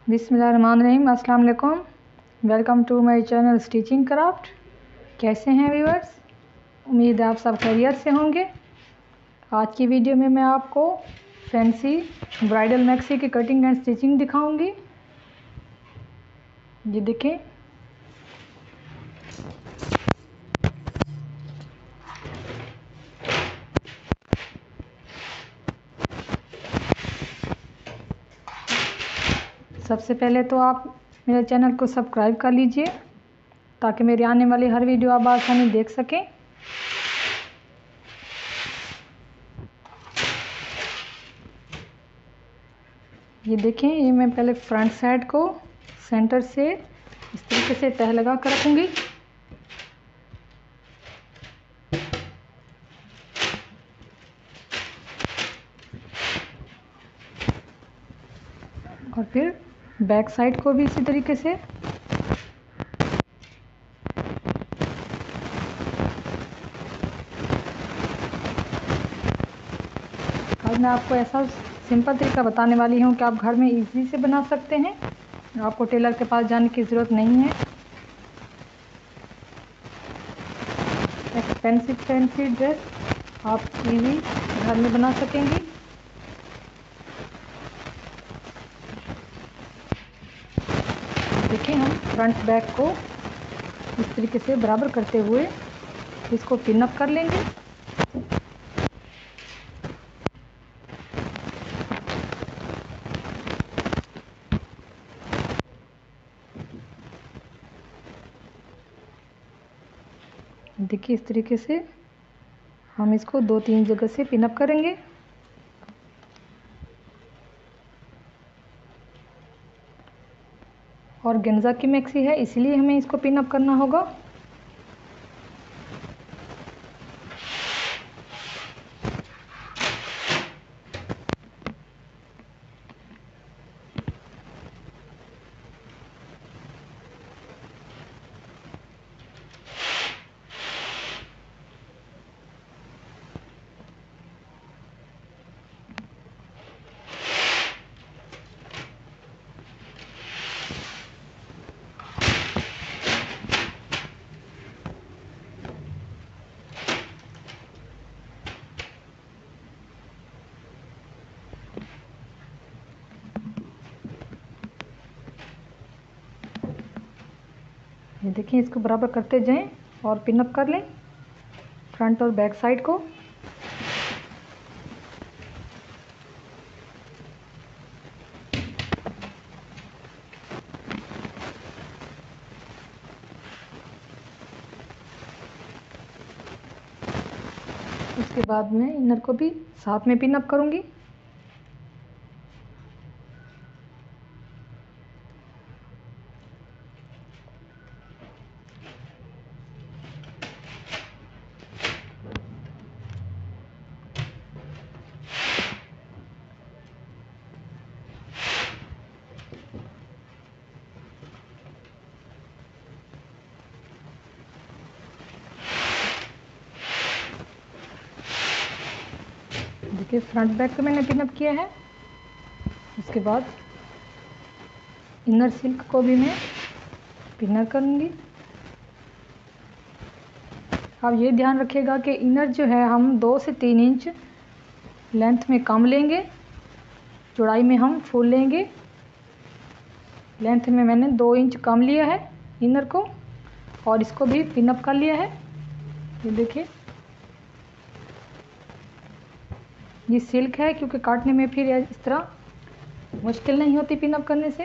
बिस्मिल्लाहिर्रहमानिर्रहीम। अस्सलाम वालेकुम। Welcome to my channel stitching craft. कैसे हैं व्यूअर्स? उम्मीद है आप सब खैरियत से होंगे। आज की वीडियो में मैं आपको फैंसी ब्राइडल मैक्सी की कटिंग एंड स्टिचिंग दिखाऊंगी। ये देखें, सबसे पहले तो आप मेरे चैनल को सब्सक्राइब कर लीजिए ताकि मेरी आने वाली हर वीडियो आप आसानी देख सकें। ये देखें, ये मैं पहले फ्रंट साइड को सेंटर से इस तरीके से तह लगा कर रखूँगी। और फिर बैक साइड को भी इसी तरीके से। आज मैं आपको ऐसा सिंपल तरीका बताने वाली हूँ कि आप घर में इजीली से बना सकते हैं। आपको टेलर के पास जाने की ज़रूरत नहीं है। एक्सपेंसिव फैंसी ड्रेस आप इजीली घर में बना सकेंगी। देखिए, हम फ्रंट बैक को इस तरीके से बराबर करते हुए इसको पिन अप कर लेंगे। देखिए, इस तरीके से हम इसको 2-3 जगह से पिन अप करेंगे। और गेंजा की मैक्सी है, इसीलिए हमें इसको पिन अप करना होगा। ये देखिए, इसको बराबर करते जाएं और पिन अप कर लें फ्रंट और बैक साइड को। उसके बाद मैं इनर को भी साथ में पिन अप करूंगी। देखिए, फ्रंट बैक को मैंने पिन अप किया है। उसके बाद इनर सिल्क को भी मैं पिनर करूंगी। अब ये ध्यान रखिएगा कि इनर जो है हम 2 से 3 इंच लेंथ में कम लेंगे, चौड़ाई में हम फुल लेंगे। लेंथ में मैंने 2 इंच कम लिया है इनर को, और इसको भी पिन अप कर लिया है। ये देखिए, ये सिल्क है क्योंकि काटने में फिर इस तरह मुश्किल नहीं होती पिन अप करने से।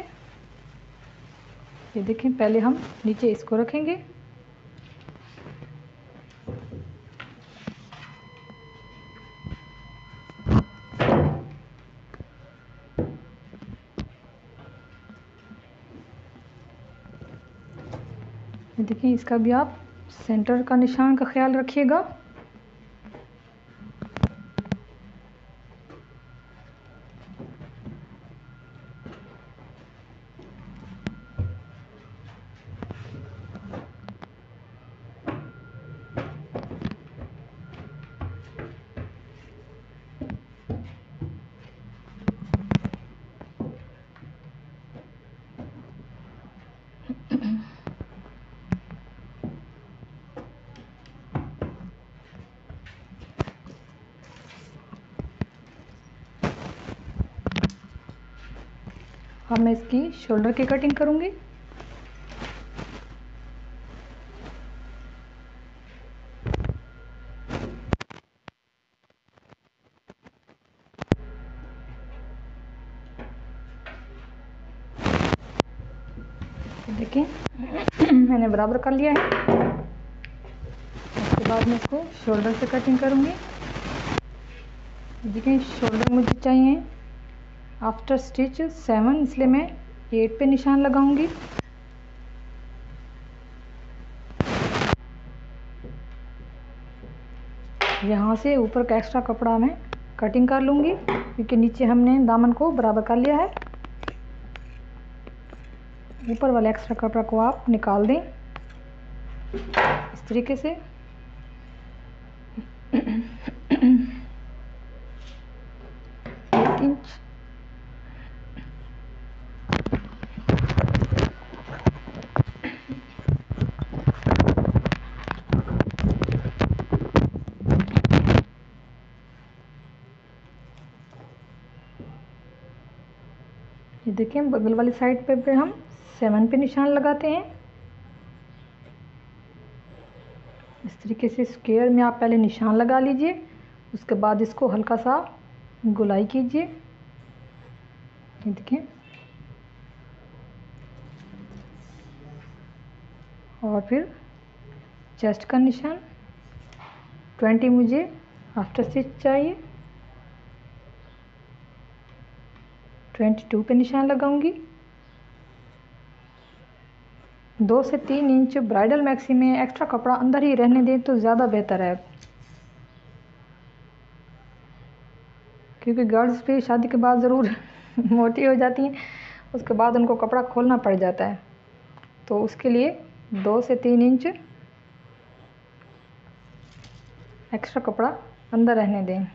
ये देखें, पहले हम नीचे इसको रखेंगे। ये देखिए, इसका भी आप सेंटर का निशान का ख्याल रखिएगा। अब मैं इसकी शोल्डर की कटिंग करूँगी। देखिए मैंने बराबर कर लिया है। उसके बाद मैं इसको शोल्डर से कटिंग करूँगी। देखिए शोल्डर मुझे चाहिए आफ्टर स्टिच 7, इसलिए मैं 8 पे निशान लगाऊंगी। यहाँ से ऊपर का एक्स्ट्रा कपड़ा मैं कटिंग कर लूँगी, क्योंकि नीचे हमने दामन को बराबर कर लिया है। ऊपर वाले एक्स्ट्रा कपड़ा को आप निकाल दें इस तरीके से। इंच ये देखिए बगल वाली साइड पे हम 7 पे निशान लगाते हैं। इस तरीके से स्क्वायर में आप पहले निशान लगा लीजिए, उसके बाद इसको हल्का सा गोलाई कीजिए। ये देखिए, और फिर चेस्ट का निशान 20 मुझे आफ्टर स्टिच चाहिए। 22 पे निशान लगाऊंगी। 2 से 3 इंच ब्राइडल मैक्सी में एक्स्ट्रा कपड़ा अंदर ही रहने दें तो ज़्यादा बेहतर है, क्योंकि गर्ल्स भी शादी के बाद ज़रूर मोटी हो जाती हैं, उसके बाद उनको कपड़ा खोलना पड़ जाता है। तो उसके लिए 2 से 3 इंच एक्स्ट्रा कपड़ा अंदर रहने दें।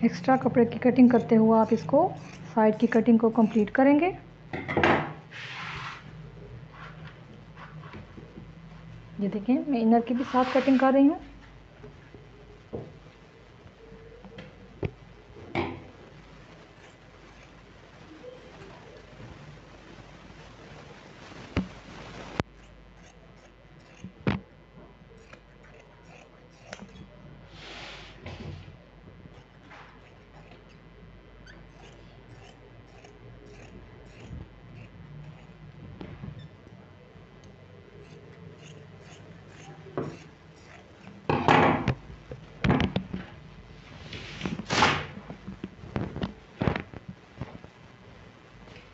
एक्स्ट्रा कपड़े की कटिंग करते हुए आप इसको साइड की कटिंग को कंप्लीट करेंगे। ये देखिए मैं इनर की भी साथ कटिंग कर रही हूँ।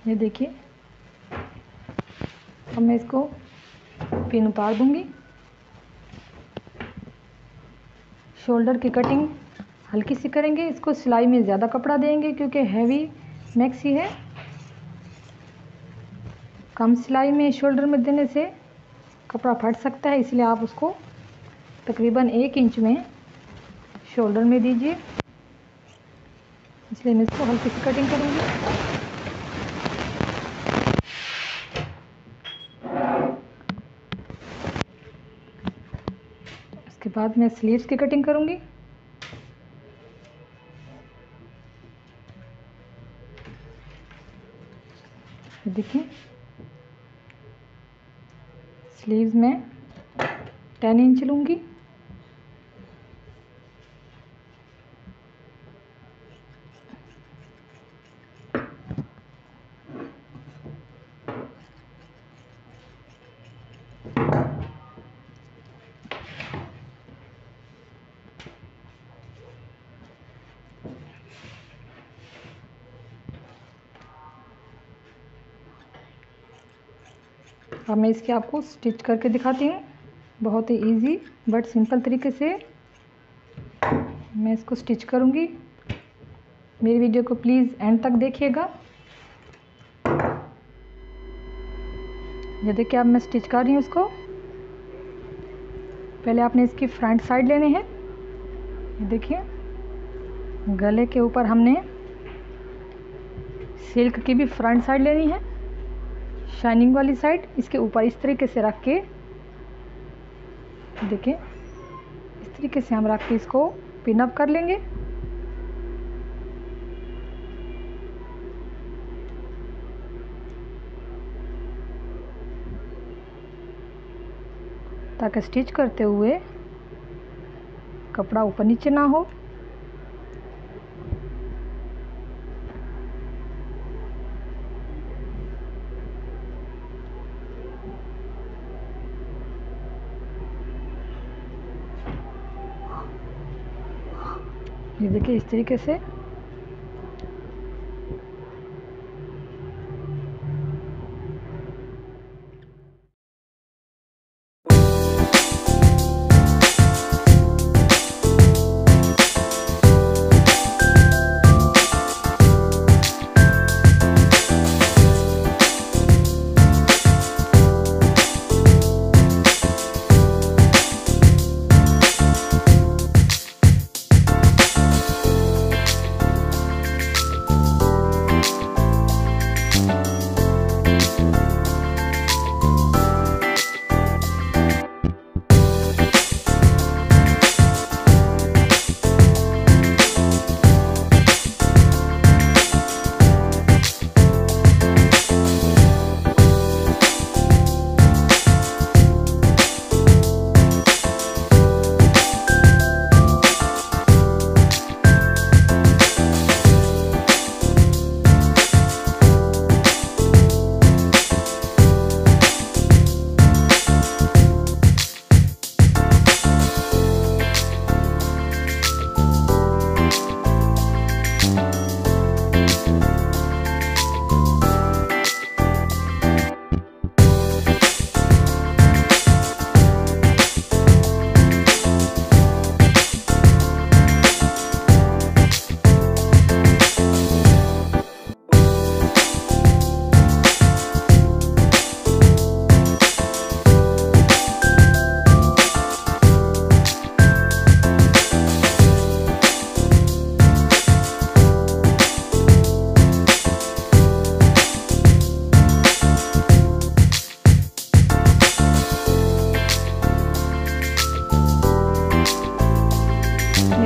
ये देखिए अब मैं इसको पिन उतार दूंगी। शोल्डर की कटिंग हल्की सी करेंगे, इसको सिलाई में ज़्यादा कपड़ा देंगे क्योंकि हैवी मैक्सी है। कम सिलाई में शोल्डर में देने से कपड़ा फट सकता है, इसलिए आप उसको तकरीबन 1 इंच में शोल्डर में दीजिए। इसलिए मैं इसको हल्की सी कटिंग करूँगी। उसके बाद मैं स्लीव्स की कटिंग करूँगी। देखिए स्लीव्स में 10 इंच लूँगी। अब मैं इसके आपको स्टिच करके दिखाती हूँ। बहुत ही इजी बट सिंपल तरीके से मैं इसको स्टिच करूँगी। मेरी वीडियो को प्लीज़ एंड तक देखिएगा। ये देखिए अब मैं स्टिच कर रही हूँ इसको। पहले आपने इसकी फ्रंट साइड लेने हैं। ये देखिए गले के ऊपर हमने सिल्क की भी फ्रंट साइड लेनी है, शाइनिंग वाली साइड। इसके ऊपर इस तरीके से रख के देखिए इस तरीके से हम रख के इसको पिन अप कर लेंगे। ताकि स्टिच करते हुए कपड़ा ऊपर नीचे ना हो। ये देखिए इस तरीके से।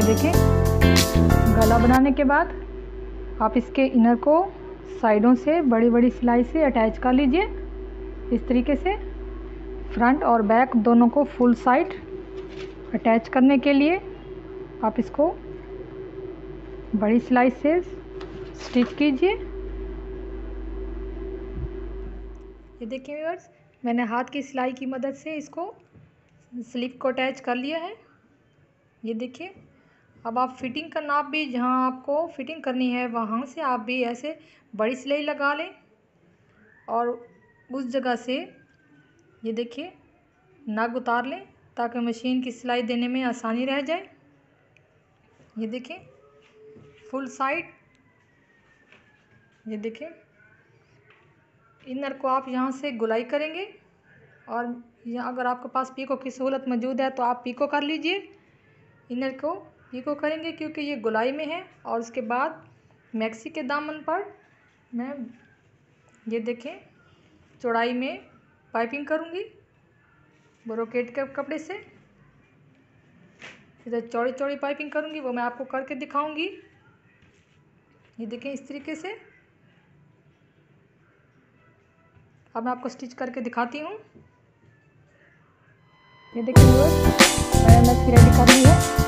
देखिए गला बनाने के बाद आप इसके इनर को साइडों से बड़ी बड़ी सिलाई से अटैच कर लीजिए। इस तरीके से फ्रंट और बैक दोनों को फुल साइड अटैच करने के लिए आप इसको बड़ी सिलाई से स्टिच कीजिए। ये देखिए व्यूअर्स, मैंने हाथ की सिलाई की मदद से इसको स्लिप को अटैच कर लिया है। ये देखिए, अब आप फिटिंग का नाप भी जहाँ आपको फिटिंग करनी है वहाँ से आप भी ऐसे बड़ी सिलाई लगा लें और उस जगह से ये देखिए नग उतार लें ताकि मशीन की सिलाई देने में आसानी रह जाए। ये देखिए फुल साइड। ये देखिए इनर को आप यहाँ से गुलाई करेंगे और यहाँ अगर आपके पास पीको की सहूलत मौजूद है तो आप पीको कर लीजिए। इनर को पीको करेंगे क्योंकि ये गोलाई में है। और उसके बाद मैक्सी के दामन पर मैं ये देखें चौड़ाई में पाइपिंग करूँगी ब्रोकेट के कपड़े से। इधर चौड़ी चौड़ी पाइपिंग करूँगी, वो मैं आपको करके दिखाऊंगी। ये देखें इस तरीके से। अब मैं आपको स्टिच करके दिखाती हूँ। ये देखिए मैंने मैक्सी रेडी कर ली है।